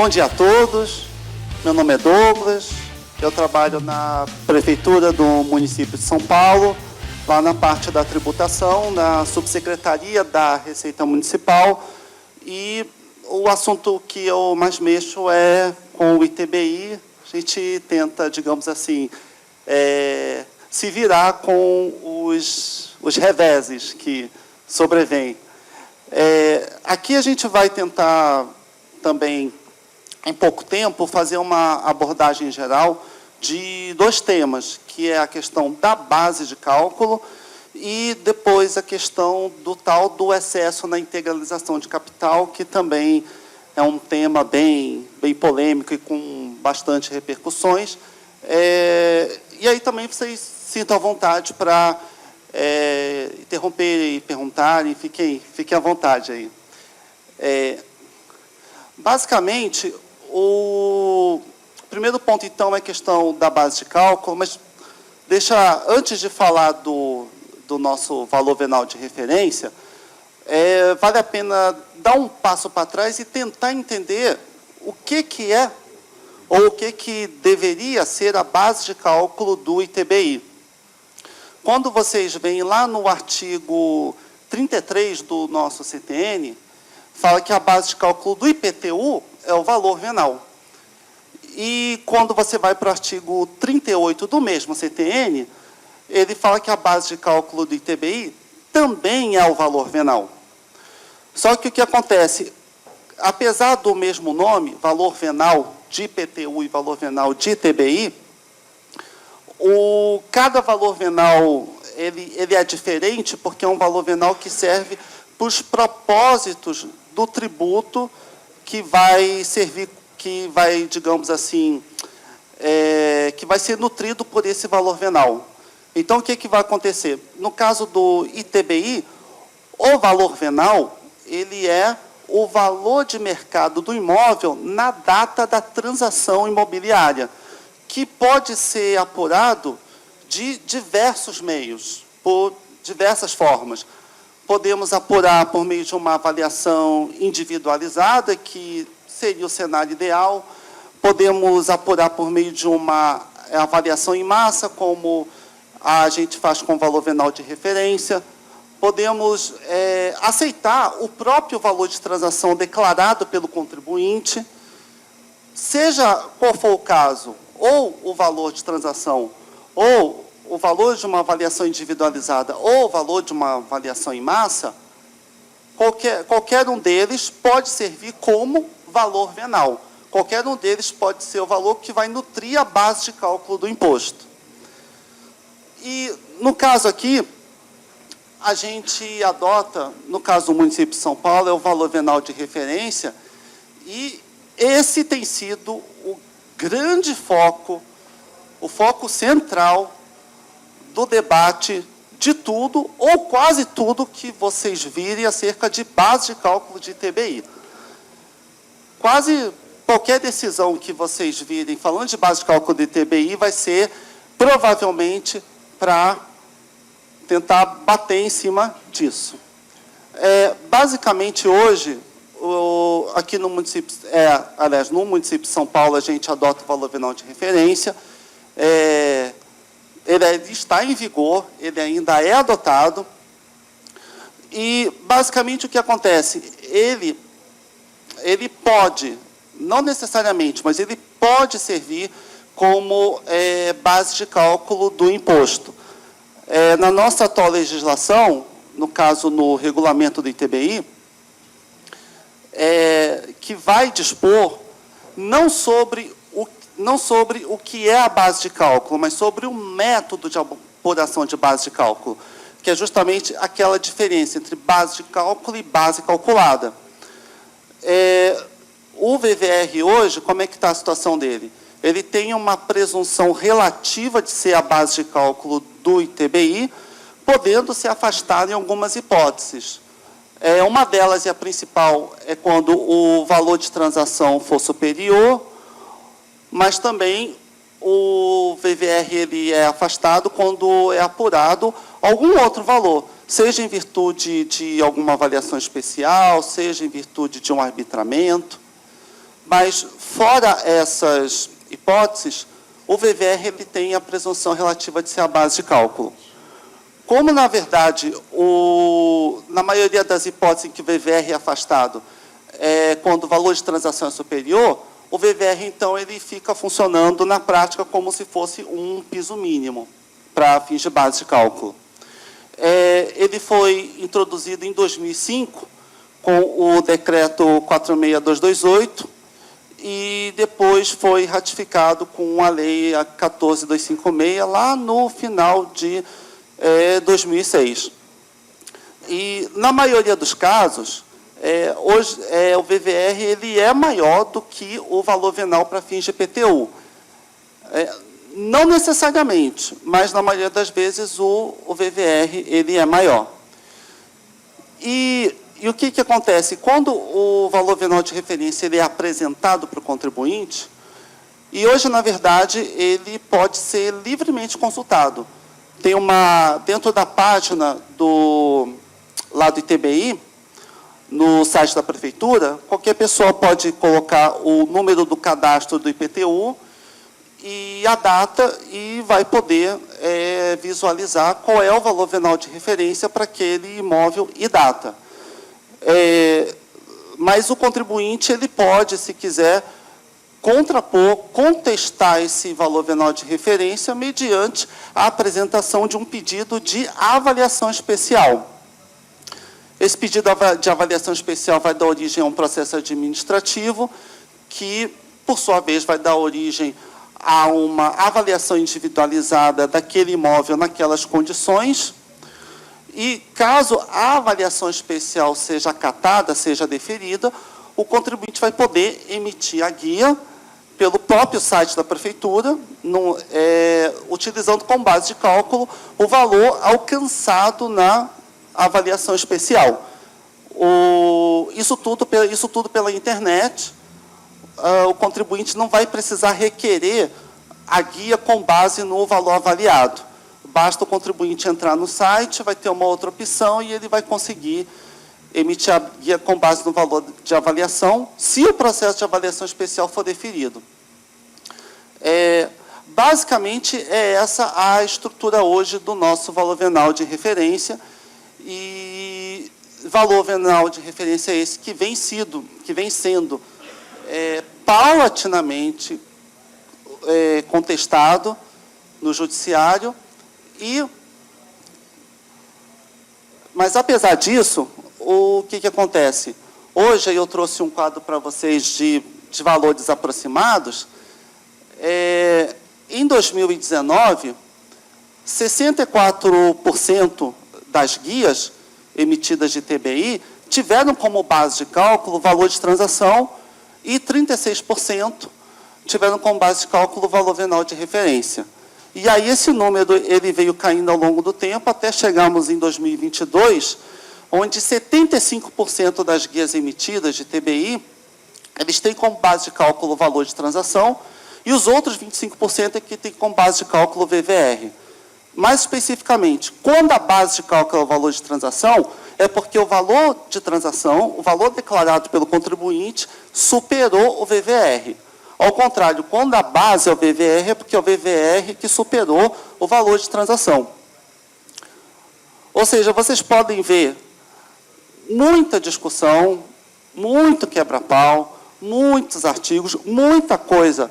Bom dia a todos, meu nome é Douglas, eu trabalho na Prefeitura do município de São Paulo, lá na parte da tributação, na Subsecretaria da Receita Municipal, e o assunto que eu mais mexo é com o ITBI. A gente tenta, digamos assim, se virar com os reveses que sobrevêm. Aqui a gente vai tentar também, em pouco tempo, fazer uma abordagem geral de dois temas, que é a questão da base de cálculo e depois a questão do tal do excesso na integralização de capital, que também é um tema bem polêmico e com bastante repercussões. E aí também vocês sintam à vontade para interromper e perguntarem, fiquem à vontade aí. Basicamente, o primeiro ponto, então, é a questão da base de cálculo, mas antes de falar do nosso valor venal de referência, vale a pena dar um passo para trás e tentar entender o que é ou o que deveria ser a base de cálculo do ITBI. Quando vocês veem lá no artigo 33 do nosso CTN, fala que a base de cálculo do IPTU é o valor venal. E quando você vai para o artigo 38 do mesmo CTN, ele fala que a base de cálculo do ITBI também é o valor venal. Só que o que acontece, apesar do mesmo nome, valor venal de IPTU e valor venal de ITBI, cada valor venal ele é diferente porque é um valor venal que serve para os propósitos do tributo que vai servir, que vai, digamos assim, que vai ser nutrido por esse valor venal. Então, o que vai acontecer? No caso do ITBI, o valor venal, ele é o valor de mercado do imóvel na data da transação imobiliária, que pode ser apurado de diversos meios, por diversas formas. Podemos apurar por meio de uma avaliação individualizada, que seria o cenário ideal. Podemos apurar por meio de uma avaliação em massa, como a gente faz com o valor venal de referência. Podemos aceitar o próprio valor de transação declarado pelo contribuinte, seja qual for o caso, ou o valor de transação, ou o valor de uma avaliação individualizada, ou o valor de uma avaliação em massa, qualquer um deles pode servir como valor venal. Qualquer um deles pode ser o valor que vai nutrir a base de cálculo do imposto. E, no caso aqui, a gente adota, no caso do município de São Paulo, é o valor venal de referência, e esse tem sido o grande foco, o foco central do debate de tudo, ou quase tudo, que vocês virem acerca de base de cálculo de ITBI. Quase qualquer decisão que vocês virem falando de base de cálculo de ITBI vai ser, provavelmente, para tentar bater em cima disso. Basicamente, hoje, aqui no município, aliás, no município de São Paulo, a gente adota o valor venal de referência. Ele está em vigor, ele ainda é adotado. E, basicamente, o que acontece? Ele pode, não necessariamente, mas ele pode servir como base de cálculo do imposto. Na nossa atual legislação, no caso, no regulamento do ITBI, que vai dispor não sobre o que é a base de cálculo, mas sobre o método de apuração de base de cálculo, que é justamente aquela diferença entre base de cálculo e base calculada. O VVR hoje, como é que está a situação dele? Ele tem uma presunção relativa de ser a base de cálculo do ITBI, podendo se afastar em algumas hipóteses. Uma delas, e a principal, é quando o valor de transação for superior, mas também o VVR ele é afastado quando é apurado algum outro valor, seja em virtude de alguma avaliação especial, seja em virtude de um arbitramento. Mas, fora essas hipóteses, o VVR ele tem a presunção relativa de ser a base de cálculo. Como, na verdade, na maioria das hipóteses em que o VVR é afastado, quando o valor de transação é superior, o VVR, então, ele fica funcionando na prática como se fosse um piso mínimo para fins de base de cálculo. Ele foi introduzido em 2005 com o decreto 46228 e depois foi ratificado com a lei 14256 lá no final de 2006. E, na maioria dos casos, hoje o VVR ele é maior do que o valor venal para fins de IPTU. Não necessariamente, mas, na maioria das vezes, o VVR ele é maior. E o que acontece? Quando o valor venal de referência ele é apresentado para o contribuinte, e hoje, na verdade, ele pode ser livremente consultado. Tem dentro da página lá do ITBI, no site da Prefeitura, qualquer pessoa pode colocar o número do cadastro do IPTU e a data e vai poder visualizar qual é o valor venal de referência para aquele imóvel e data. Mas o contribuinte ele pode, se quiser, contestar esse valor venal de referência mediante a apresentação de um pedido de avaliação especial. Esse pedido de avaliação especial vai dar origem a um processo administrativo que, por sua vez, vai dar origem a uma avaliação individualizada daquele imóvel naquelas condições. E, caso a avaliação especial seja acatada, seja deferida, o contribuinte vai poder emitir a guia pelo próprio site da Prefeitura, utilizando como base de cálculo o valor alcançado na avaliação especial. Isso tudo pela internet. O contribuinte não vai precisar requerer a guia com base no valor avaliado. Basta o contribuinte entrar no site, vai ter uma outra opção e ele vai conseguir emitir a guia com base no valor de avaliação, se o processo de avaliação especial for deferido. Basicamente, é essa a estrutura hoje do nosso valor venal de referência. E valor venal de referência é esse que vem sendo paulatinamente contestado no judiciário. Mas, apesar disso, o que acontece? Hoje eu trouxe um quadro para vocês de valores aproximados. Em 2019, 64% das guias emitidas de ITBI tiveram como base de cálculo o valor de transação e 36% tiveram como base de cálculo o valor venal de referência. E aí esse número ele veio caindo ao longo do tempo até chegarmos em 2022, onde 75% das guias emitidas de ITBI, eles têm como base de cálculo o valor de transação e os outros 25% é que tem como base de cálculo o VVR. Mais especificamente, quando a base de cálculo é o valor de transação, é porque o valor de transação, o valor declarado pelo contribuinte, superou o VVR. Ao contrário, quando a base é o VVR, é porque é o VVR que superou o valor de transação. Ou seja, vocês podem ver muita discussão, muito quebra-pau, muitos artigos, muita coisa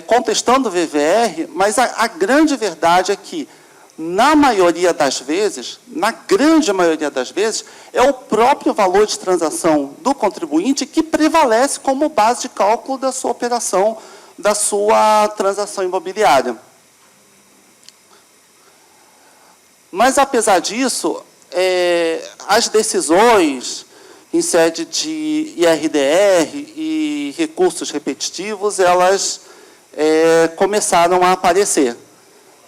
contestando o VVR, mas a grande verdade é que, na maioria das vezes, na grande maioria das vezes, é o próprio valor de transação do contribuinte que prevalece como base de cálculo da sua operação, da sua transação imobiliária. Mas, apesar disso, as decisões em sede de IRDR e recursos repetitivos, elas começaram a aparecer,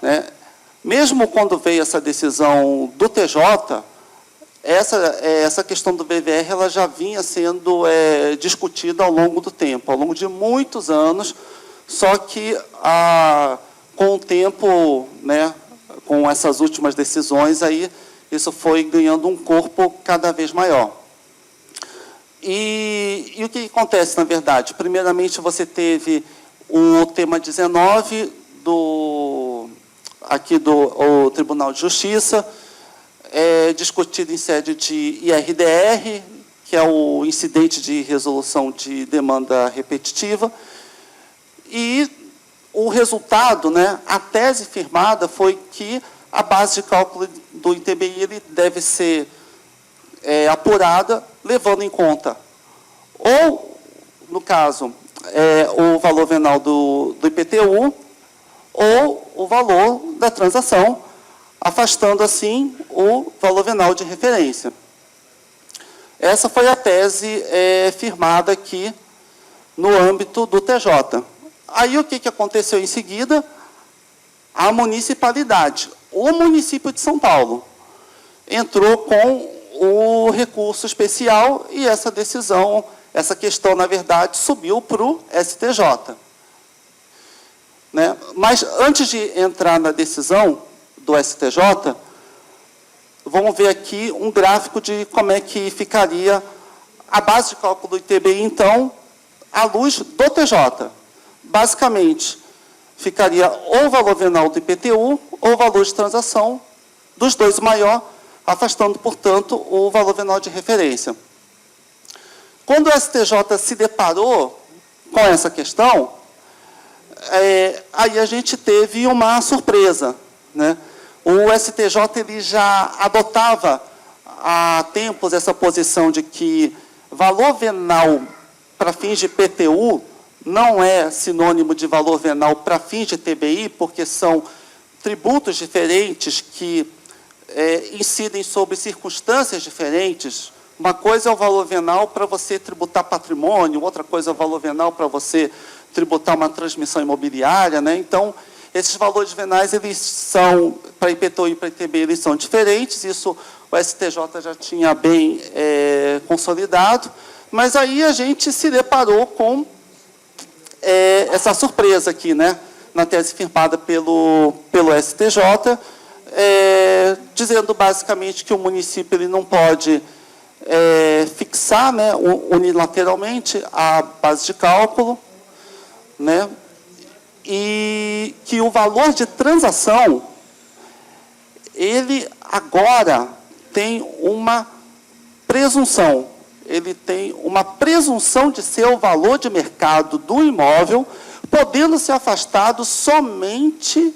né? Mesmo quando veio essa decisão do TJ, essa questão do VVR ela já vinha sendo discutida ao longo do tempo, ao longo de muitos anos, só que com o tempo, né, com essas últimas decisões, aí, isso foi ganhando um corpo cada vez maior. E o que acontece, na verdade? Primeiramente, você teve o tema 19 aqui do Tribunal de Justiça, discutido em sede de IRDR, que é o incidente de resolução de demanda repetitiva, e o resultado, né, a tese firmada foi que a base de cálculo do ITBI ele deve ser apurada levando em conta ou, no caso, o valor venal do IPTU ou o valor da transação, afastando, assim, o valor venal de referência. Essa foi a tese firmada aqui no âmbito do TJ. Aí, o que aconteceu em seguida? A municipalidade, o município de São Paulo, entrou com o recurso especial e essa decisão, essa questão, na verdade, subiu para o STJ. Né? Mas, antes de entrar na decisão do STJ, vamos ver aqui um gráfico de como é que ficaria a base de cálculo do ITBI, então, à luz do TJ. Basicamente, ficaria ou o valor venal do IPTU ou o valor de transação, dos dois o maior, afastando, portanto, o valor venal de referência. Quando o STJ se deparou com essa questão, aí a gente teve uma surpresa. Né? O STJ ele já adotava há tempos essa posição de que valor venal para fins de IPTU não é sinônimo de valor venal para fins de TBI, porque são tributos diferentes que incidem sobre circunstâncias diferentes. Uma coisa é o valor venal para você tributar patrimônio, outra coisa é o valor venal para você tributar uma transmissão imobiliária. Né? Então, esses valores venais, eles são, para IPTU e para ITBI, eles são diferentes, isso o STJ já tinha bem consolidado, mas aí a gente se deparou com essa surpresa aqui, né, na tese firmada pelo STJ, dizendo basicamente que o município ele não pode fixar, né, unilateralmente a base de cálculo, né, e que o valor de transação, ele agora tem uma presunção. Ele tem uma presunção de ser o valor de mercado do imóvel, podendo ser afastado somente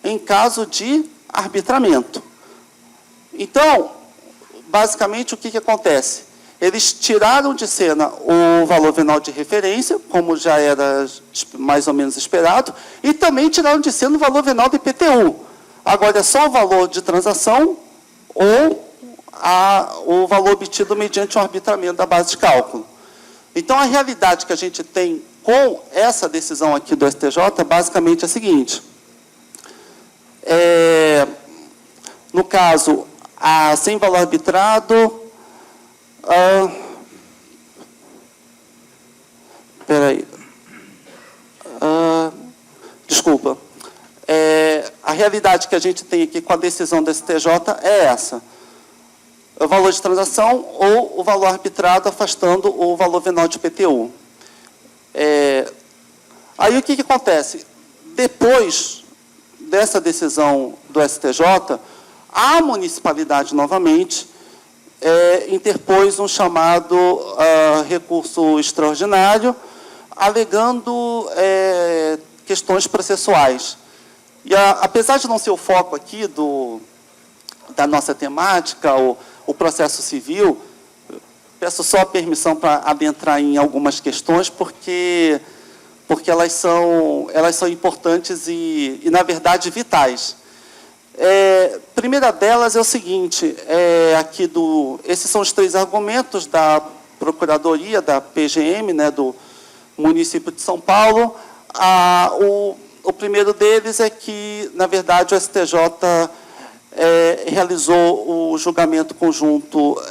em caso de arbitramento. Então, basicamente, o que acontece? Eles tiraram de cena o valor venal de referência, como já era mais ou menos esperado, e também tiraram de cena o valor venal do IPTU. Agora, é só o valor de transação ou o valor obtido mediante um arbitramento da base de cálculo. Então, a realidade que a gente tem com essa decisão aqui do STJ, basicamente é a seguinte. No caso, sem valor arbitrado... Espera aí. Desculpa. A realidade que a gente tem aqui com a decisão do STJ é essa. O valor de transação ou o valor arbitrado afastando o valor venal de IPTU. Aí o que acontece? Depois dessa decisão do STJ, a municipalidade, novamente, interpôs um chamado recurso extraordinário, alegando questões processuais. E, apesar de não ser o foco aqui da nossa temática, o processo civil, peço só a permissão para adentrar em algumas questões, porque elas são importantes e, na verdade, vitais. Primeira delas é o seguinte, esses são os 3 argumentos da Procuradoria, da PGM, né, do município de São Paulo. O primeiro deles é que, na verdade, o STJ realizou o julgamento conjunto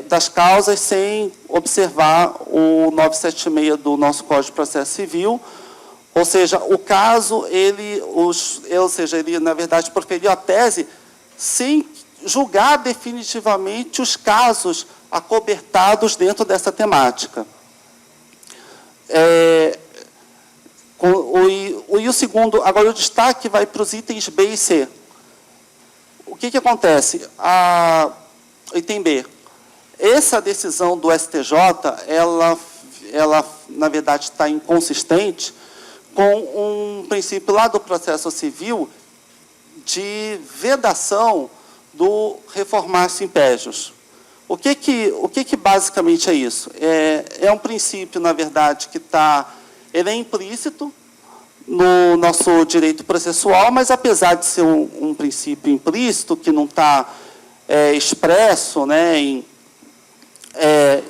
das causas sem observar o 976 do nosso Código de Processo Civil. Ou seja, o caso, ele, na verdade, proferiu a tese sem julgar definitivamente os casos acobertados dentro dessa temática. E o segundo, agora o destaque vai para os itens B e C. O que acontece? Item B. Essa decisão do STJ, ela na verdade, está inconsistente com um princípio lá do processo civil de vedação do reformar-se impégios. O que basicamente é isso? É um princípio, na verdade, que ele é implícito no nosso direito processual, mas apesar de ser um princípio implícito, que não está expresso, né, em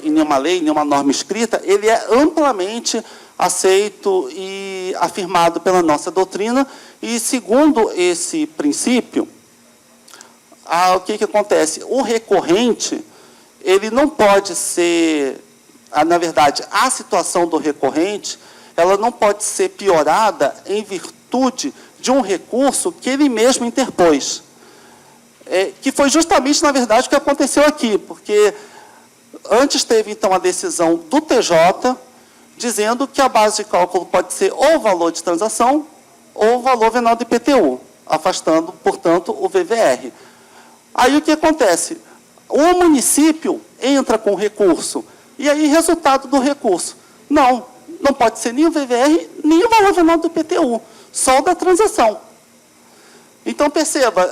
nenhuma lei, em nenhuma norma escrita, ele é amplamente aceito e afirmado pela nossa doutrina. E, segundo esse princípio, o que acontece? O recorrente, ele não pode ser, na verdade, a situação do recorrente, ela não pode ser piorada em virtude de um recurso que ele mesmo interpôs. Que foi justamente, na verdade, o que aconteceu aqui, porque antes teve, então, a decisão do TJ, dizendo que a base de cálculo pode ser ou o valor de transação ou o valor venal do IPTU, afastando, portanto, o VVR. Aí o que acontece? O município entra com recurso, e aí, resultado do recurso? Não pode ser nem o VVR, nem o valor venal do IPTU, só o da transação. Então, perceba,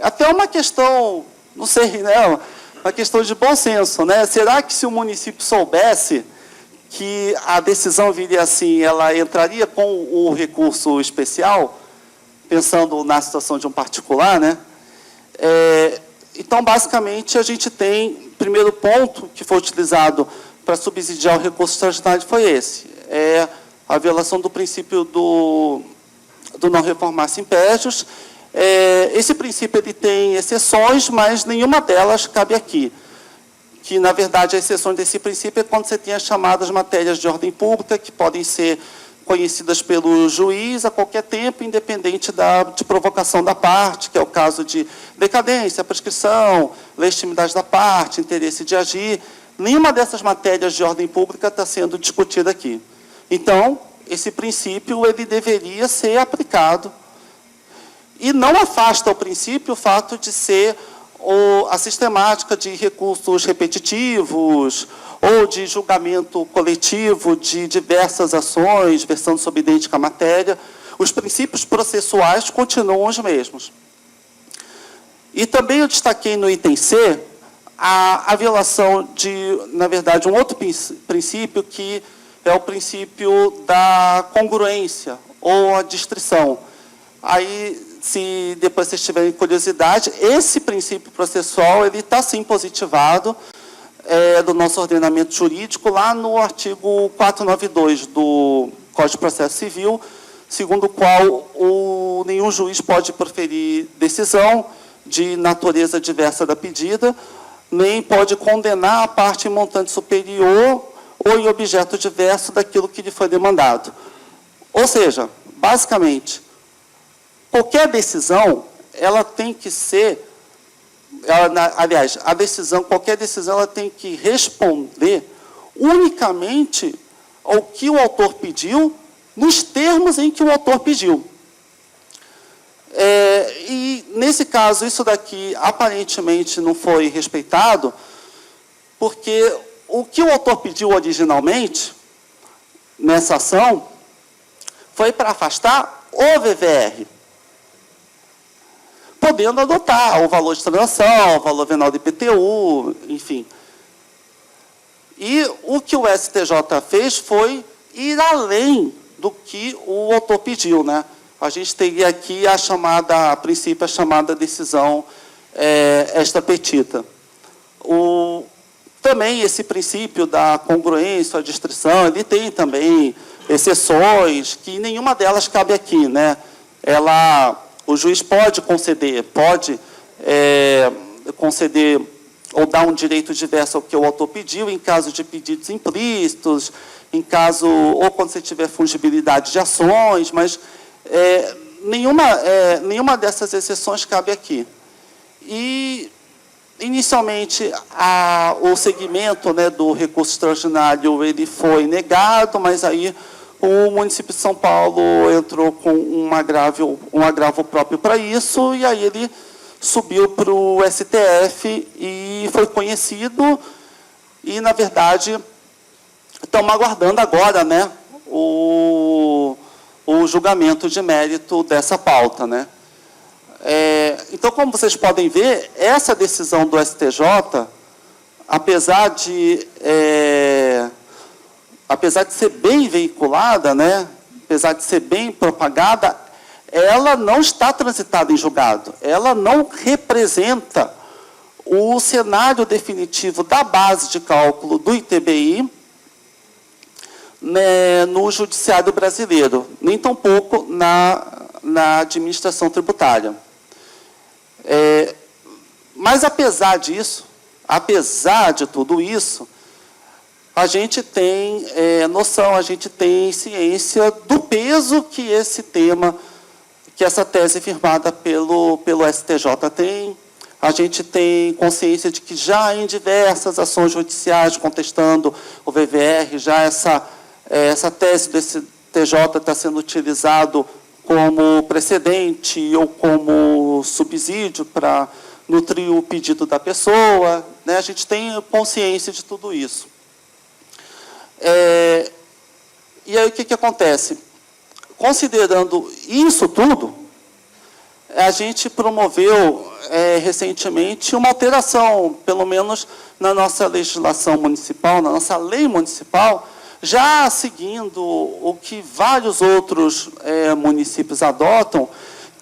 até uma questão, não sei, né, uma questão de bom senso, né? Será que se o município soubesse que a decisão viria assim, ela entraria com o recurso especial, pensando na situação de um particular, né? Então, basicamente, a gente tem, primeiro ponto que foi utilizado para subsidiar o recurso extraordinário foi esse, a violação do princípio do não reformar-se impégios. Esse princípio ele tem exceções, mas nenhuma delas cabe aqui. Que, na verdade, a exceção desse princípio é quando você tem as chamadas matérias de ordem pública, que podem ser conhecidas pelo juiz a qualquer tempo, independente de provocação da parte, que é o caso de decadência, prescrição, legitimidade da parte, interesse de agir. Nenhuma dessas matérias de ordem pública está sendo discutida aqui. Então, esse princípio ele deveria ser aplicado. E não afasta o princípio o fato de ser a sistemática de recursos repetitivos ou de julgamento coletivo de diversas ações, versando sobre idêntica matéria. Os princípios processuais continuam os mesmos. E também eu destaquei no item C a violação de, na verdade, um outro princípio, que é o princípio da congruência ou a distrição. Aí, se depois vocês tiverem curiosidade, esse princípio processual ele está, sim, positivado do nosso ordenamento jurídico, lá no artigo 492 do Código de Processo Civil, segundo o qual nenhum juiz pode proferir decisão de natureza diversa da pedida, nem pode condenar a parte em montante superior ou em objeto diverso daquilo que lhe foi demandado. Ou seja, basicamente, qualquer decisão, ela tem que ser, aliás, qualquer decisão, ela tem que responder unicamente ao que o autor pediu, nos termos em que o autor pediu. E, nesse caso, isso daqui, aparentemente, não foi respeitado, porque o que o autor pediu originalmente, nessa ação, foi para afastar o VVR, podendo adotar o valor de transação, o valor venal do IPTU, enfim. E o que o STJ fez foi ir além do que o autor pediu, né? A gente teria aqui a princípio, a chamada decisão extra petita. Também esse princípio da congruência, a distrição, ele tem também exceções, que nenhuma delas cabe aqui, né? O juiz pode conceder ou dar um direito diverso ao que o autor pediu, em caso de pedidos implícitos, ou quando você tiver fungibilidade de ações, mas nenhuma dessas exceções cabe aqui. E, inicialmente, o segmento, né, do recurso extraordinário ele foi negado, mas aí o município de São Paulo entrou com um agravo próprio para isso, e aí ele subiu para o STF e foi conhecido, e, na verdade, estamos aguardando agora, né, o julgamento de mérito dessa pauta, né? Então, como vocês podem ver, essa decisão do STJ, apesar de ser bem veiculada, né, apesar de ser bem propagada, ela não está transitada em julgado. Ela não representa o cenário definitivo da base de cálculo do ITBI, né, no judiciário brasileiro, nem tampouco na administração tributária. Mas, apesar disso, apesar de tudo isso, a gente tem noção, a gente tem ciência do peso que esse tema, que essa tese firmada pelo STJ tem. A gente tem consciência de que já em diversas ações judiciais contestando o VVR, já essa tese do STJ está sendo utilizado como precedente ou como subsídio para nutrir o pedido da pessoa, né? A gente tem consciência de tudo isso. E aí o que acontece? Considerando isso tudo, a gente promoveu recentemente uma alteração, pelo menos na nossa legislação municipal, na nossa lei municipal, já seguindo o que vários outros municípios adotam,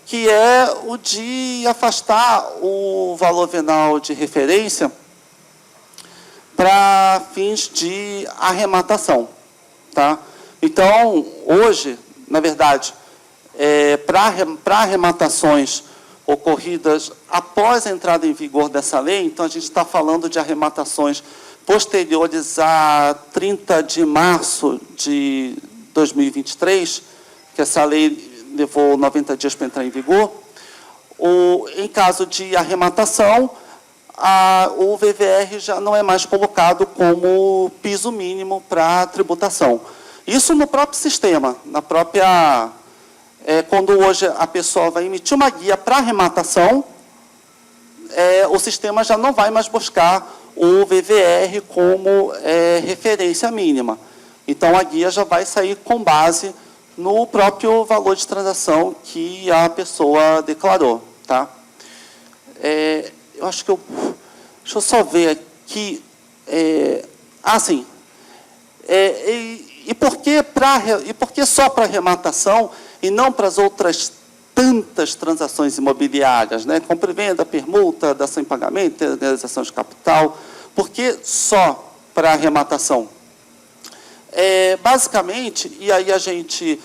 que é o de afastar o valor venal de referência para fins de arrematação. Tá? Então, hoje, na verdade, para arrematações ocorridas após a entrada em vigor dessa lei, então a gente está falando de arrematações posteriores a 30 de março de 2023, que essa lei levou 90 dias para entrar em vigor. Em caso de arrematação, o VVR já não é mais colocado como piso mínimo para tributação. Isso no próprio sistema, quando hoje a pessoa vai emitir uma guia para arrematação, o sistema já não vai mais buscar o VVR como referência mínima. Então, a guia já vai sair com base no próprio valor de transação que a pessoa declarou. Tá? Eu acho que deixa eu só ver aqui. Sim. E por que só para arrematação e não para as outras tantas transações imobiliárias, né? Compra e venda, permuta, dação em pagamento, realização de capital? Por que só para arrematação? Basicamente, e aí a gente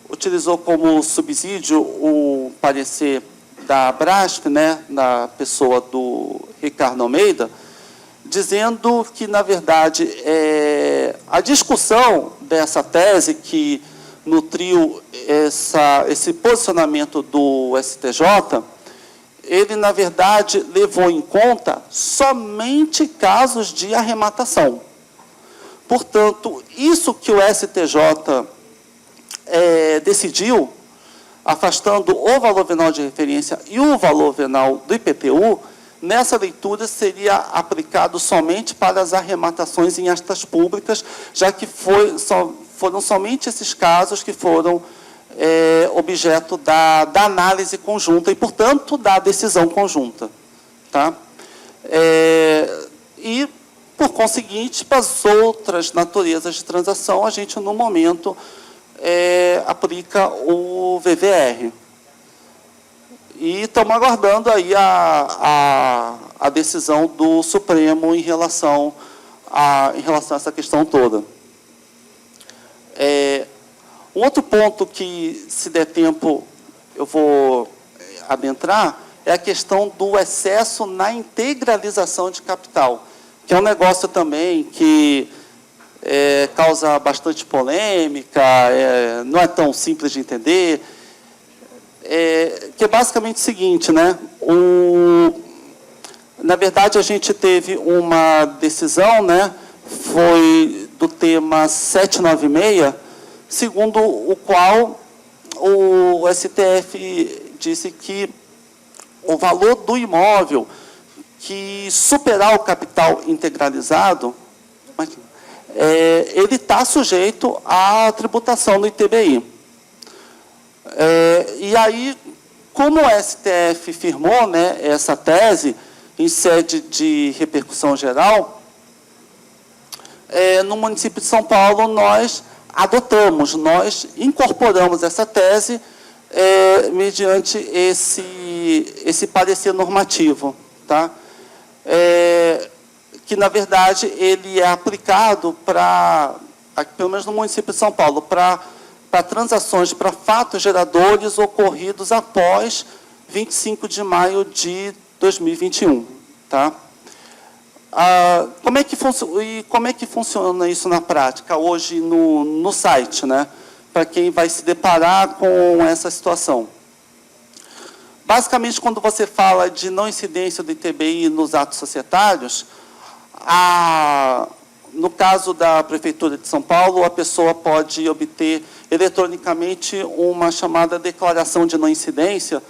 utilizou como subsídio o parecer da Brasf, né, na pessoa do Ricardo Almeida, dizendo que, na verdade, a discussão dessa tese que nutriu esse posicionamento do STJ, ele, na verdade, levou em conta somente casos de arrematação. Portanto, isso que o STJ decidiu, afastando o valor venal de referência e o valor venal do IPTU, nessa leitura seria aplicado somente para as arrematações em astas públicas, já que foram somente esses casos que foram objeto da análise conjunta e, portanto, da decisão conjunta. Tá? E, por conseguinte, para as outras naturezas de transação, a gente, no momento, aplica o VVR. E estamos aguardando aí a decisão do Supremo em relação a essa questão toda. Um outro ponto que, se der tempo, eu vou adentrar, é a questão do excesso na integralização de capital, que é um negócio também que causa bastante polêmica, não é tão simples de entender, que é basicamente o seguinte, né? Na verdade, a gente teve uma decisão, né, foi do tema 796, segundo o qual o STF disse que o valor do imóvel que superar o capital integralizado, ele está sujeito à tributação do ITBI. E aí, como o STF firmou, né, essa tese em sede de repercussão geral, no município de São Paulo nós adotamos, nós incorporamos essa tese mediante esse parecer normativo, tá? Que, na verdade, ele é aplicado para, pelo menos no município de São Paulo, para transações, para fatos geradores ocorridos após 25 de maio de 2021. Tá? Como é que funciona isso na prática, hoje, no site, né? Para quem vai se deparar com essa situação? Basicamente, quando você fala de não incidência do ITBI nos atos societários, no caso da Prefeitura de São Paulo, a pessoa pode obter eletronicamente uma chamada declaração de não incidência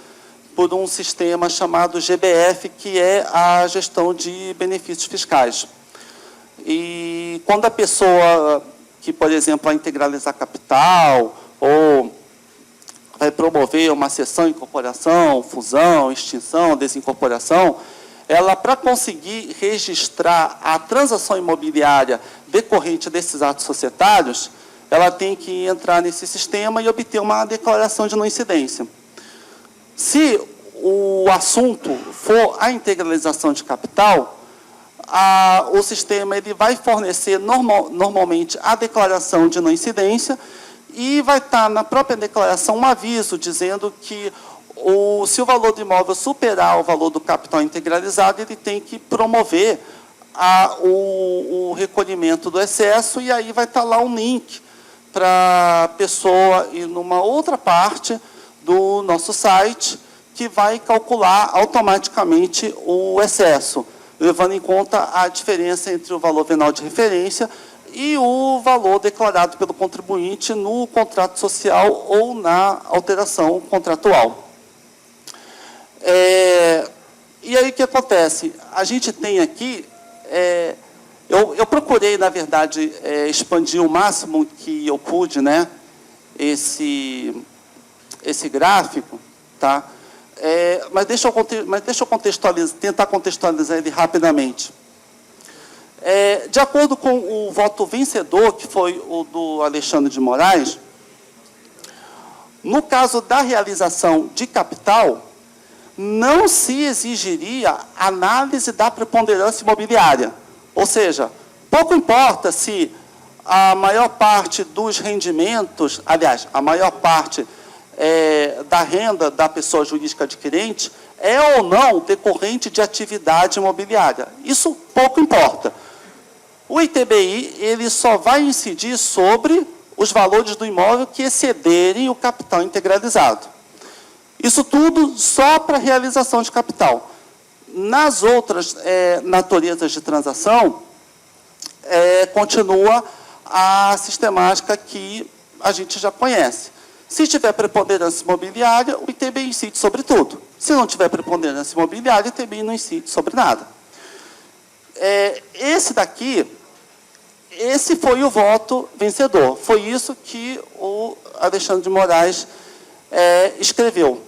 por um sistema chamado GBF, que é a gestão de benefícios fiscais. E quando a pessoa que, por exemplo, vai integralizar capital ou vai promover uma cessão, incorporação, fusão, extinção, desincorporação, ela, para conseguir registrar a transação imobiliária decorrente desses atos societários, ela tem que entrar nesse sistema e obter uma declaração de não incidência. Se o assunto for a integralização de capital, o sistema ele vai fornecer normalmente a declaração de não incidência e vai estar na própria declaração um aviso dizendo que se o valor do imóvel superar o valor do capital integralizado, ele tem que promover o recolhimento do excesso, e aí vai estar lá um link para a pessoa ir numa outra parte do nosso site, que vai calcular automaticamente o excesso, levando em conta a diferença entre o valor venal de referência e o valor declarado pelo contribuinte no contrato social ou na alteração contratual. E aí o que acontece? A gente tem aqui, eu procurei, na verdade, expandir o máximo que eu pude, né, esse gráfico, tá? Mas deixa eu tentar contextualizar ele rapidamente. De acordo com o voto vencedor, que foi o do Alexandre de Moraes, no caso da realização de capital, não se exigiria análise da preponderância imobiliária. Ou seja, pouco importa se a maior parte dos rendimentos, aliás, a maior parte da renda da pessoa jurídica adquirente é ou não decorrente de atividade imobiliária. Isso pouco importa. O ITBI ele só vai incidir sobre os valores do imóvel que excederem o capital integralizado. Isso tudo só para realização de capital. Nas outras naturezas de transação, continua a sistemática que a gente já conhece. Se tiver preponderância imobiliária, o ITBI incide sobre tudo. Se não tiver preponderância imobiliária, o ITBI não incide sobre nada. Esse foi o voto vencedor. Foi isso que o Alexandre de Moraes escreveu.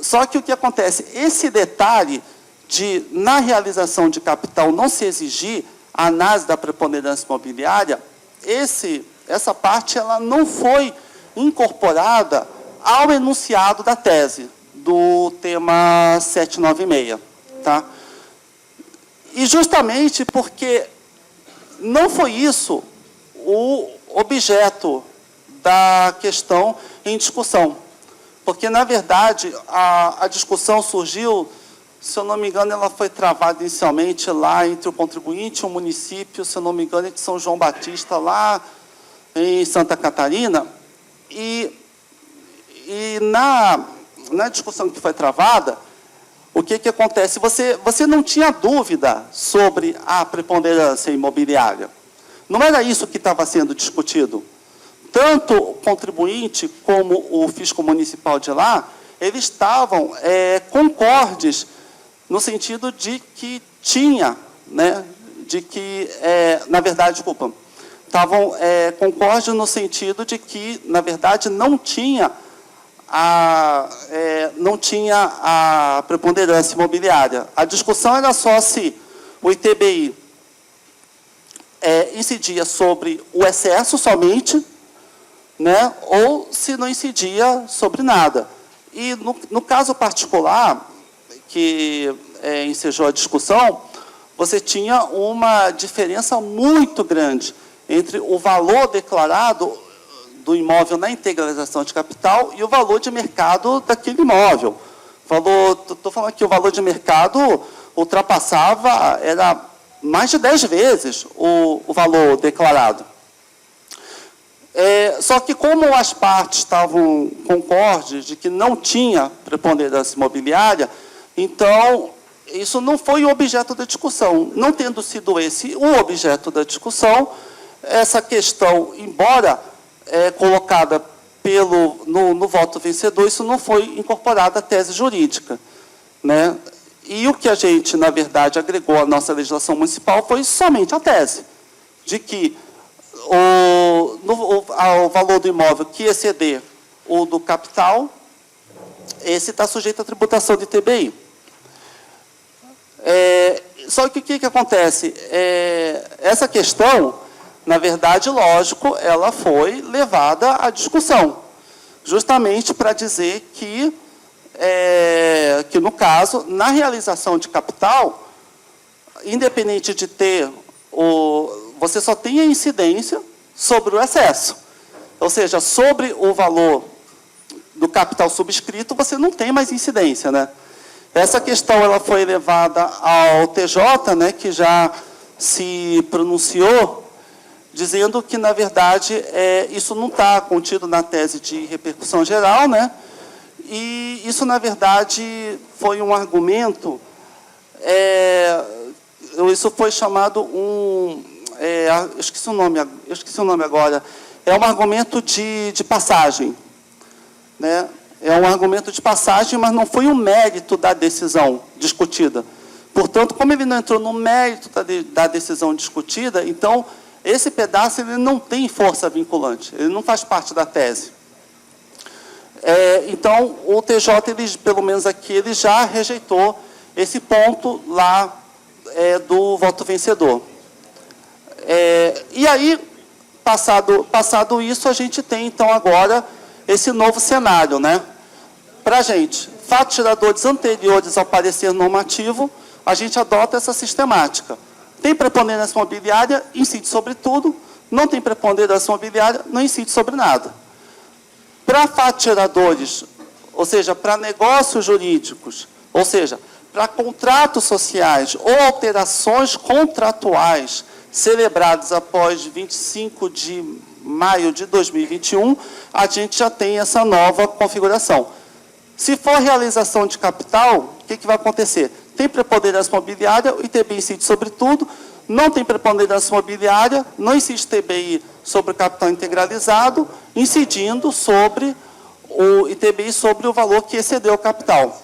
Só que o que acontece? Esse detalhe de, na realização de capital, não se exigir a análise da preponderância imobiliária, essa parte ela não foi incorporada ao enunciado da tese do tema 796. Tá? E justamente porque não foi isso o objeto da questão em discussão. Porque, na verdade, a discussão surgiu, se eu não me engano, ela foi travada inicialmente lá entre o contribuinte e o município, se eu não me engano, de São João Batista, lá em Santa Catarina. E na discussão que foi travada, o que acontece? Você não tinha dúvida sobre a preponderância imobiliária. Não era isso que estava sendo discutido. Tanto o contribuinte como o fisco municipal de lá, eles estavam concordes no sentido de que tinha, né, na verdade, desculpa, estavam concordes no sentido de que, na verdade, não tinha a preponderância imobiliária. A discussão era só se o ITBI incidia sobre o excesso somente, né, ou se não incidia sobre nada. E, no caso particular, que ensejou a discussão, você tinha uma diferença muito grande entre o valor declarado do imóvel na integralização de capital e o valor de mercado daquele imóvel. Estou falando aqui, o valor de mercado ultrapassava, era mais de 10 vezes o valor declarado. Só que, como as partes estavam concordes de que não tinha preponderância imobiliária, então, isso não foi o objeto da discussão. Não tendo sido esse o objeto da discussão, essa questão, embora colocada no voto vencedor, isso não foi incorporado à tese jurídica, né? E o que a gente, na verdade, agregou à nossa legislação municipal foi somente a tese de que o valor do imóvel que exceder o do capital, esse está sujeito à tributação de ITBI. Só que o que acontece? Essa questão, na verdade, lógico, ela foi levada à discussão, justamente para dizer que, no caso, na realização de capital, independente de ter você só tem a incidência sobre o excesso. Ou seja, sobre o valor do capital subscrito, você não tem mais incidência, né? Essa questão ela foi levada ao TJ, né, que já se pronunciou, dizendo que, na verdade, isso não está contido na tese de repercussão geral, né? E isso, na verdade, foi um argumento, isso foi chamado eu esqueci o nome agora, é um argumento de passagem, né? É um argumento de passagem, mas não foi o mérito da decisão discutida. Portanto, como ele não entrou no mérito da decisão discutida, então, esse pedaço ele não tem força vinculante, ele não faz parte da tese. Então, o TJ, ele, pelo menos aqui, ele já rejeitou esse ponto lá do voto vencedor. E aí, passado isso, a gente tem, então, agora, esse novo cenário, né? Para a gente, fatos geradores anteriores ao parecer normativo, a gente adota essa sistemática. Tem preponderância imobiliária, incide sobre tudo. Não tem preponderância imobiliária, não incide sobre nada. Para fatos geradores, ou seja, para negócios jurídicos, ou seja, para contratos sociais ou alterações contratuais celebrados após 25 de maio de 2021, a gente já tem essa nova configuração. Se for realização de capital, o que vai acontecer? Tem preponderância imobiliária, o ITBI incide sobre tudo, não tem preponderância imobiliária, não incide ITBI sobre o capital integralizado, incidindo sobre o ITBI sobre o valor que excedeu o capital.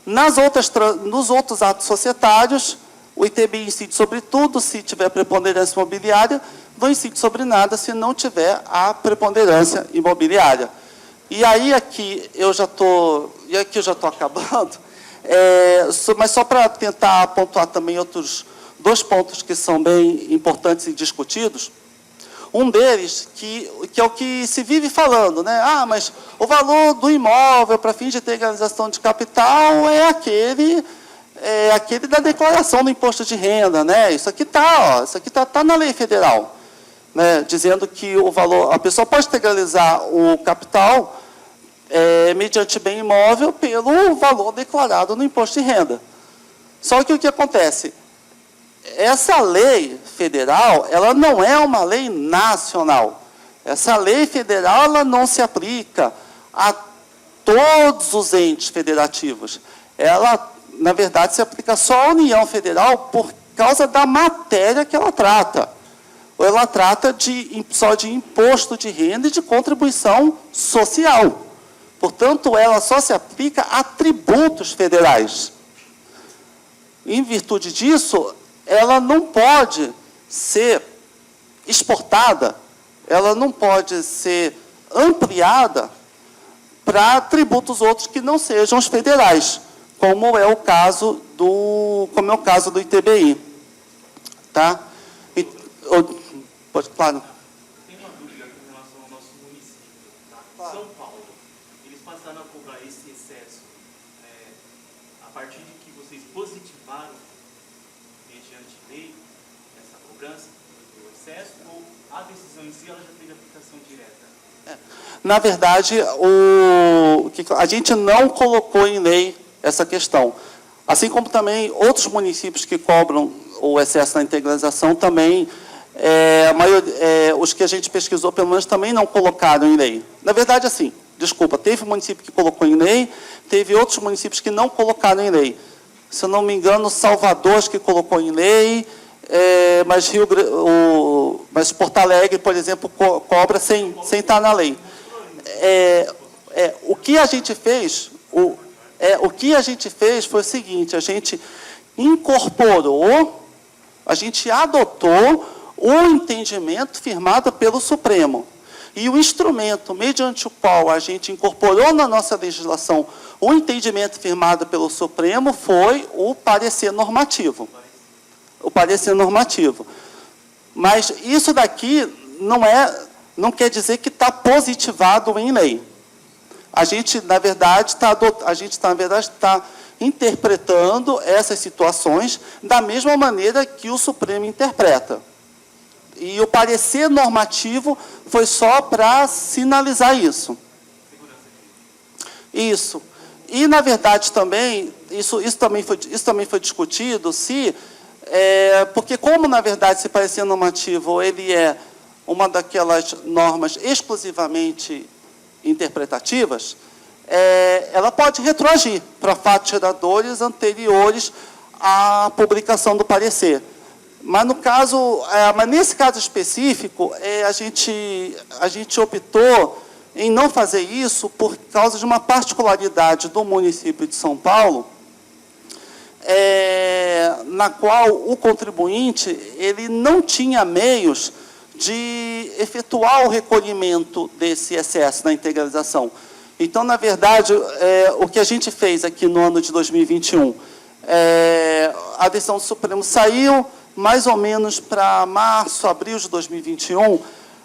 Nos outros atos societários, o ITBI incide sobre tudo se tiver preponderância imobiliária, não incide sobre nada se não tiver a preponderância imobiliária. E aí aqui eu já estou acabando, mas só para tentar pontuar também outros dois pontos que são bem importantes e discutidos. Um deles, que é o que se vive falando, né? Ah, mas o valor do imóvel para fins de integralização de capital é aquele da declaração do imposto de renda, né? Isso aqui tá na lei federal, né? Dizendo que o valor, a pessoa pode integralizar o capital mediante bem imóvel pelo valor declarado no imposto de renda. Só que o que acontece? Essa lei federal, ela não é uma lei nacional. Essa lei federal, ela não se aplica a todos os entes federativos. Ela, na verdade, se aplica só à União Federal por causa da matéria que ela trata. Ou ela trata só de imposto de renda e de contribuição social. Portanto, ela só se aplica a tributos federais. Em virtude disso, ela não pode ser exportada, ela não pode ser ampliada para tributos outros que não sejam os federais, como é o caso do ITBI. Tá? Claro. Tem uma dúvida com relação ao nosso município. Tá? Claro. São Paulo, eles passaram a cobrar esse excesso a partir de que vocês positivaram, mediante lei, essa cobrança do excesso, ou a decisão em si ela já teve aplicação direta? Na verdade, a gente não colocou em lei essa questão. Assim como também outros municípios que cobram o excesso na integralização também, os que a gente pesquisou, pelo menos, também não colocaram em lei. Na verdade, assim, desculpa, teve município que colocou em lei, teve outros municípios que não colocaram em lei. Se eu não me engano, Salvador acho que colocou em lei, mas Porto Alegre, por exemplo, cobra sem estar na lei. O que a gente fez foi o seguinte: a gente incorporou, a gente adotou o entendimento firmado pelo Supremo. E o instrumento mediante o qual a gente incorporou na nossa legislação o entendimento firmado pelo Supremo foi o parecer normativo. O parecer normativo. Mas isso daqui não quer dizer que está positivado em lei. A gente, na verdade, está interpretando essas situações da mesma maneira que o Supremo interpreta. E o parecer normativo foi só para sinalizar isso. Isso. E, na verdade, também, isso também foi discutido, porque como, na verdade, esse parecer normativo ele é uma daquelas normas exclusivamente interpretativas, ela pode retroagir para fatos geradores anteriores à publicação do parecer. Mas, nesse caso específico, a gente optou em não fazer isso por causa de uma particularidade do município de São Paulo, na qual o contribuinte ele não tinha meios de efetuar o recolhimento desse excesso na integralização. Então, na verdade, o que a gente fez aqui no ano de 2021, a decisão do Supremo saiu mais ou menos para março, abril de 2021,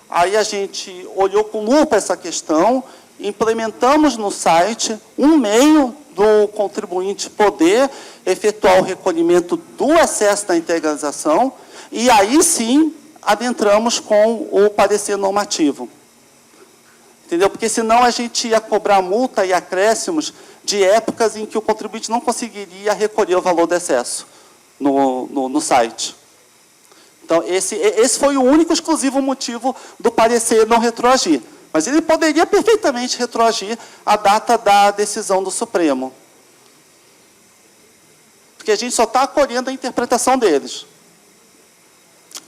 aí a gente olhou com lupa essa questão, implementamos no site um meio do contribuinte poder efetuar o recolhimento do excesso da integralização, e aí sim adentramos com o parecer normativo. Entendeu? Porque senão a gente ia cobrar multa e acréscimos de épocas em que o contribuinte não conseguiria recolher o valor do excesso no site. Então, esse foi o único exclusivo motivo do parecer não retroagir. Mas ele poderia perfeitamente retroagir a data da decisão do Supremo. Porque a gente só está acolhendo a interpretação deles.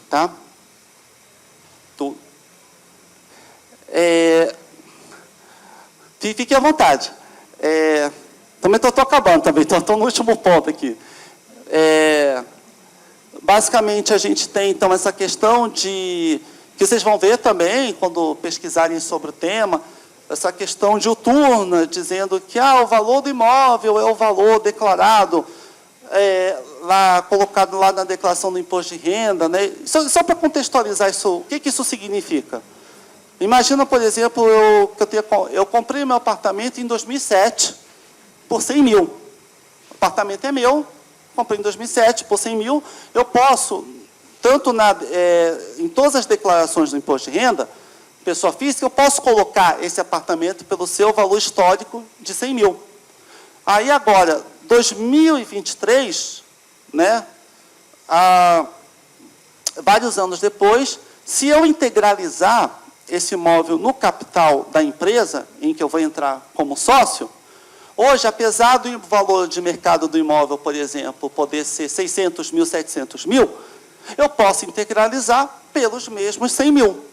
Tá? Fique à vontade. Também estou acabando, estou no último ponto aqui. Basicamente, a gente tem, então, essa questão que vocês vão ver também, quando pesquisarem sobre o tema, essa questão diuturna, dizendo que o valor do imóvel é o valor declarado, colocado lá na declaração do imposto de renda. Né? Só para contextualizar isso, o que isso significa? Imagina, por exemplo, eu comprei meu apartamento em 2007 por 100 mil. O apartamento é meu, comprei em 2007 por 100 mil, eu posso, tanto em todas as declarações do imposto de renda, pessoa física, eu posso colocar esse apartamento pelo seu valor histórico de 100 mil. Aí agora, 2023, né, vários anos depois, se eu integralizar esse imóvel no capital da empresa, em que eu vou entrar como sócio, hoje, apesar do valor de mercado do imóvel, por exemplo, poder ser 600 mil, 700 mil, eu posso integralizar pelos mesmos 100 mil.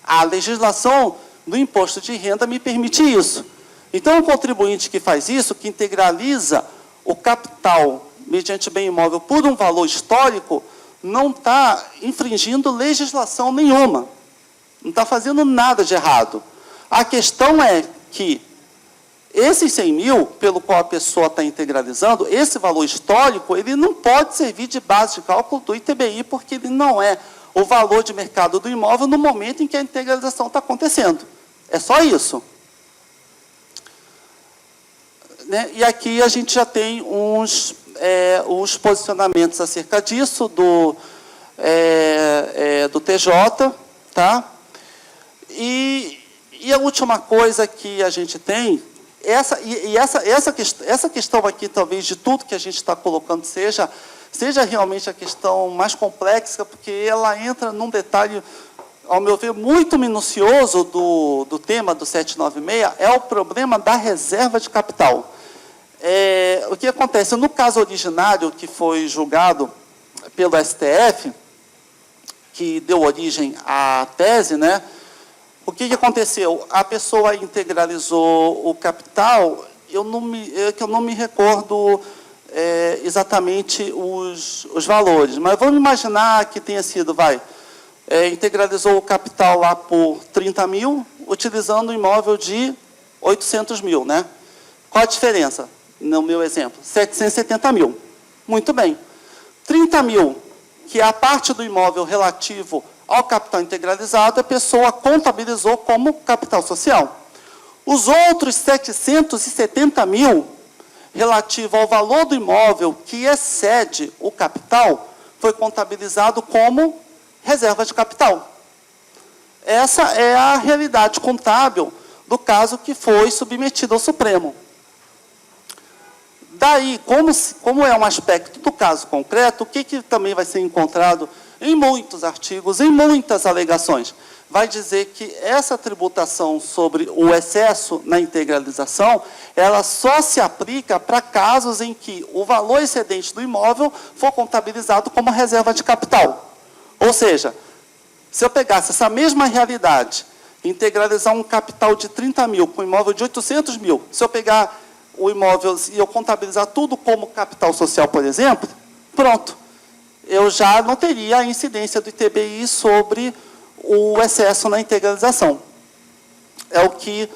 A legislação do imposto de renda me permite isso. Então, o contribuinte que faz isso, que integraliza o capital mediante bem imóvel por um valor histórico, não está infringindo legislação nenhuma. Não está fazendo nada de errado. A questão é que esses 100 mil, pelo qual a pessoa está integralizando, esse valor histórico, ele não pode servir de base de cálculo do ITBI, porque ele não é o valor de mercado do imóvel no momento em que a integralização está acontecendo. É só isso. Né? E aqui a gente já tem os posicionamentos acerca disso, do TJ. Tá? E a última coisa que a gente tem, essa questão aqui, talvez, de tudo que a gente está colocando, seja realmente a questão mais complexa, porque ela entra num detalhe, ao meu ver, muito minucioso do tema do 796, é o problema da reserva de capital. O que acontece? No caso originário, que foi julgado pelo STF, que deu origem à tese, né? O que aconteceu? A pessoa integralizou o capital, eu não me recordo exatamente os valores, mas vamos imaginar que tenha sido, integralizou o capital lá por 30 mil, utilizando um imóvel de 800 mil, né? Qual a diferença? No meu exemplo, 770 mil. Muito bem. 30 mil, que é a parte do imóvel relativo ao capital integralizado, a pessoa contabilizou como capital social. Os outros 770 mil, relativo ao valor do imóvel que excede o capital, foi contabilizado como reserva de capital. Essa é a realidade contábil do caso que foi submetido ao Supremo. Daí, como é um aspecto do caso concreto, o que também vai ser encontrado em muitos artigos, em muitas alegações? Vai dizer que essa tributação sobre o excesso na integralização, ela só se aplica para casos em que o valor excedente do imóvel for contabilizado como reserva de capital. Ou seja, se eu pegasse essa mesma realidade, integralizar um capital de 30 mil com um imóvel de 800 mil, se eu pegar o imóvel e eu contabilizar tudo como capital social, por exemplo, pronto. Eu já não teria a incidência do ITBI sobre o excesso na integralização. É o que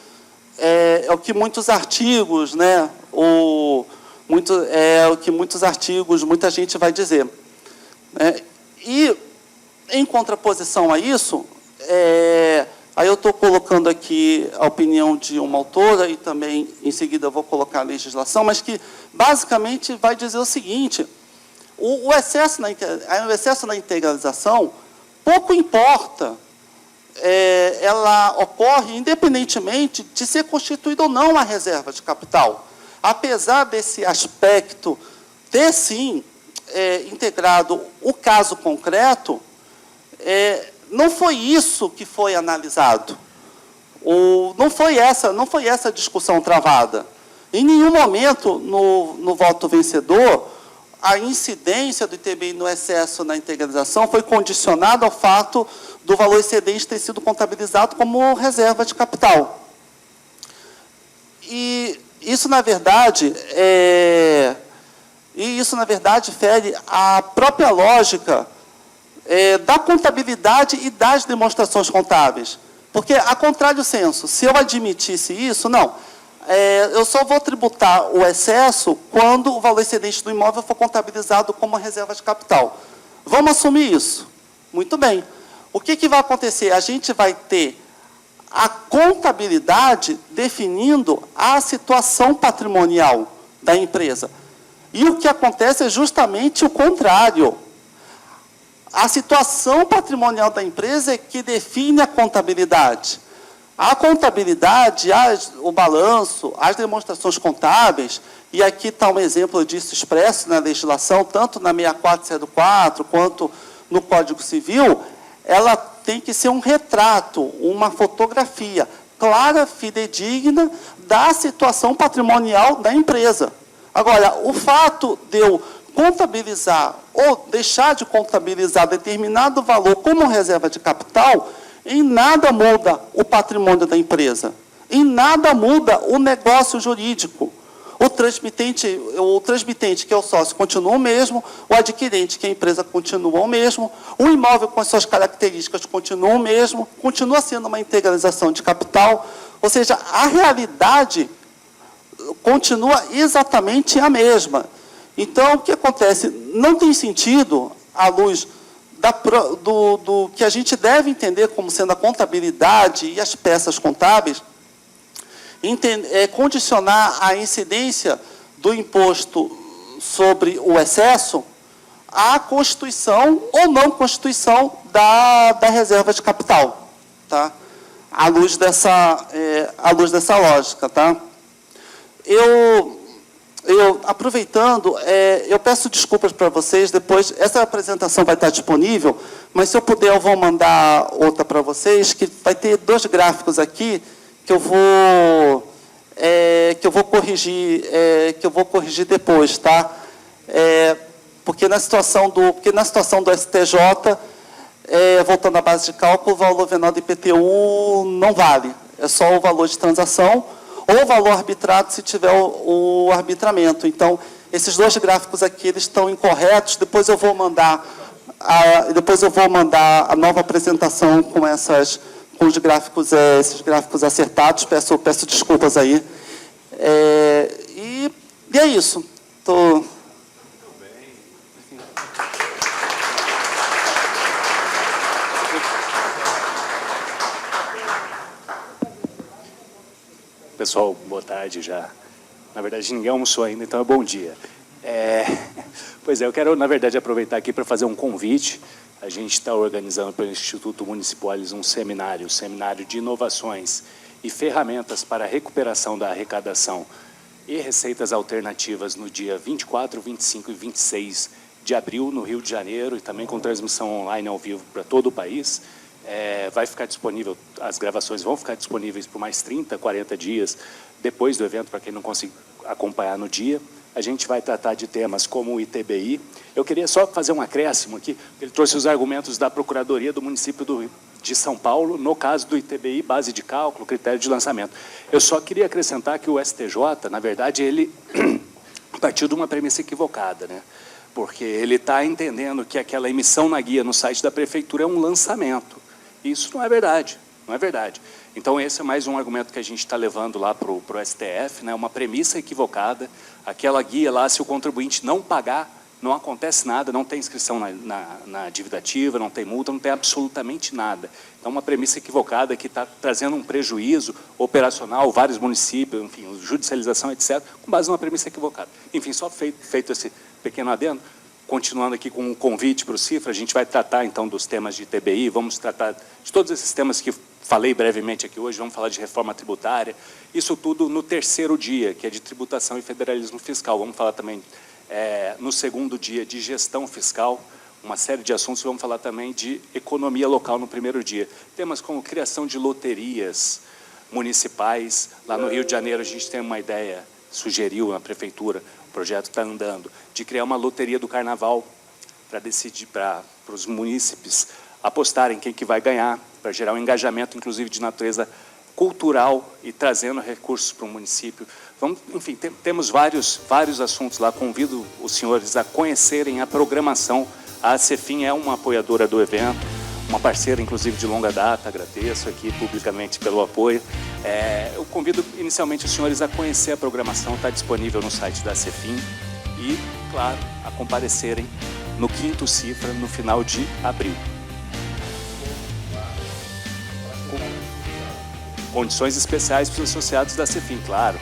muitos artigos, né, muita gente vai dizer. E, em contraposição a isso, aí eu estou colocando aqui a opinião de uma autora e também, em seguida, eu vou colocar a legislação, mas que, basicamente, vai dizer o seguinte: o excesso na integralização, pouco importa, ela ocorre independentemente de ser constituída ou não a reserva de capital. Apesar desse aspecto ter, sim, integrado o caso concreto, não foi isso que foi analisado. Não foi essa discussão travada. Em nenhum momento, no voto vencedor, a incidência do ITBI no excesso na integralização foi condicionada ao fato do valor excedente ter sido contabilizado como reserva de capital. E isso, na verdade, fere a própria lógica da contabilidade e das demonstrações contábeis. Porque, a contrário senso, se eu admitisse isso, não, eu só vou tributar o excesso quando o valor excedente do imóvel for contabilizado como reserva de capital. Vamos assumir isso. Muito bem. O que vai acontecer? A gente vai ter a contabilidade definindo a situação patrimonial da empresa. E o que acontece é justamente o contrário. A situação patrimonial da empresa é que define a contabilidade. A contabilidade, o balanço, as demonstrações contábeis, e aqui está um exemplo disso expresso na legislação, tanto na 6404 quanto no Código Civil, ela tem que ser um retrato, uma fotografia clara, fidedigna da situação patrimonial da empresa. Agora, o fato de eu contabilizar ou deixar de contabilizar determinado valor como reserva de capital, em nada muda o patrimônio da empresa, em nada muda o negócio jurídico. O transmitente, que é o sócio, continua o mesmo, o adquirente, que é a empresa, continua o mesmo, o imóvel com as suas características continua o mesmo, continua sendo uma integralização de capital, ou seja, a realidade continua exatamente a mesma. Então, o que acontece? Não tem sentido, à luz do que a gente deve entender como sendo a contabilidade e as peças contábeis, condicionar a incidência do imposto sobre o excesso à constituição ou não constituição da reserva de capital, tá? À luz dessa lógica, tá? Aproveitando, eu peço desculpas para vocês, depois, essa apresentação vai estar disponível, mas se eu puder, eu vou mandar outra para vocês, que vai ter 2 gráficos aqui, que eu vou corrigir depois, tá? Porque na situação do STJ, voltando à base de cálculo, o valor venal do IPTU não vale, é só o valor de transação ou o valor arbitrado se tiver o arbitramento. Então, esses 2 gráficos aqui eles estão incorretos. Depois eu vou mandar a nova apresentação com os gráficos, esses gráficos acertados. Peço desculpas aí. E é isso. Pessoal, boa tarde já. Na verdade, ninguém almoçou ainda, então é bom dia. Pois é, eu quero, na verdade, aproveitar aqui para fazer um convite. A gente está organizando pelo Instituto Municipalis um seminário de inovações e ferramentas para a recuperação da arrecadação e receitas alternativas no dia 24, 25 e 26 de abril, no Rio de Janeiro, e também com transmissão online ao vivo para todo o país. Vai ficar disponível, as gravações vão ficar disponíveis por mais 30, 40 dias depois do evento, para quem não conseguir acompanhar no dia. A gente vai tratar de temas como o ITBI. Eu queria só fazer um acréscimo aqui. Ele trouxe os argumentos da Procuradoria do município de São Paulo, no caso do ITBI, base de cálculo, critério de lançamento. Eu só queria acrescentar que o STJ, na verdade, ele partiu de uma premissa equivocada, né? Porque ele está entendendo que aquela emissão na guia no site da prefeitura é um lançamento. Isso não é verdade, não é verdade. Então, esse é mais um argumento que a gente está levando lá para o STF, né? Uma premissa equivocada. Aquela guia lá, se o contribuinte não pagar, não acontece nada, não tem inscrição na dívida ativa, não tem multa, não tem absolutamente nada. Então, uma premissa equivocada que está trazendo um prejuízo operacional, vários municípios, enfim, judicialização, etc., com base numa premissa equivocada. Enfim, só feito esse pequeno adendo, continuando aqui com um convite para o CIFRA, a gente vai tratar, então, dos temas de TBI, vamos tratar de todos esses temas que falei brevemente aqui hoje, vamos falar de reforma tributária, isso tudo no terceiro dia, que é de tributação e federalismo fiscal. Vamos falar também, no segundo dia, de gestão fiscal, uma série de assuntos, vamos falar também de economia local no primeiro dia. Temas como criação de loterias municipais. Lá no Rio de Janeiro, a gente tem uma ideia, sugeriu na prefeitura, o projeto está andando, de criar uma loteria do carnaval para decidir, para os munícipes apostarem quem que vai ganhar, para gerar um engajamento, inclusive, de natureza cultural e trazendo recursos para o município. Enfim, temos vários assuntos lá. Convido os senhores a conhecerem a programação. A Cefim é uma apoiadora do evento, uma parceira, inclusive, de longa data. Agradeço aqui publicamente pelo apoio. Eu convido, inicialmente, os senhores a conhecer a programação. Está disponível no site da Cefim. E, claro, a comparecerem no 5º CIFRA, no final de abril. Condições especiais para os associados da Cefim, claro.